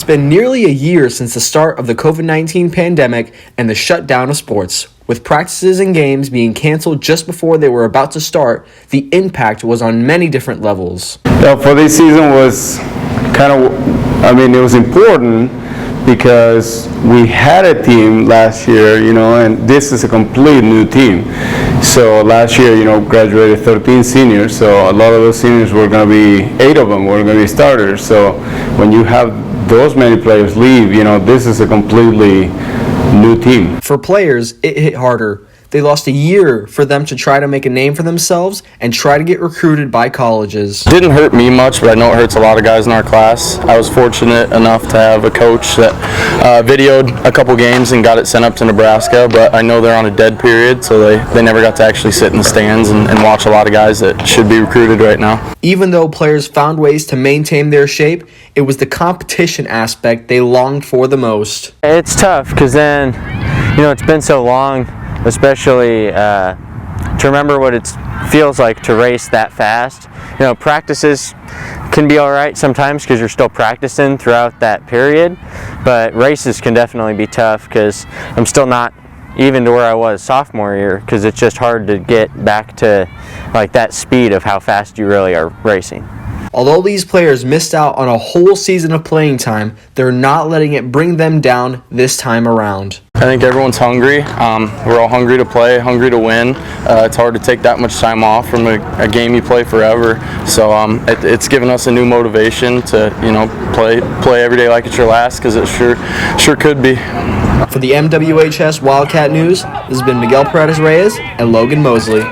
been nearly a year since the start of the COVID-19 pandemic and the shutdown of sports. With practices and games being canceled just before they were about to start, the impact was on many different levels. For this season was it was important because we had a team last year, and this is a complete new team. So last year, graduated 13 seniors, so a lot of those seniors were going to be, 8 of them were going to be starters. So when you have those many players leave, this is a completely new team. For players, it hit harder. They lost a year for them to try to make a name for themselves and try to get recruited by colleges. Didn't hurt me much, but I know it hurts a lot of guys in our class. I was fortunate enough to have a coach that videoed a couple games and got it sent up to Nebraska, but I know they're on a dead period, so they never got to actually sit in the stands and watch a lot of guys that should be recruited right now. Even though players found ways to maintain their shape, it was the competition aspect they longed for the most. It's tough because then, it's been so long, especially to remember what it feels like to race that fast. Practices can be all right sometimes because you're still practicing throughout that period, but races can definitely be tough because I'm still not even to where I was sophomore year, because it's just hard to get back to like that speed of how fast you really are racing. Although these players missed out on a whole season of playing time, they're not letting it bring them down this time around. I think everyone's hungry. We're all hungry to play, hungry to win. It's hard to take that much time off from a game you play forever. So it's given us a new motivation to play every day like it's your last, because it sure could be. For the MWHS Wildcat News, this has been Miguel Paredes Reyes and Logan Mosley.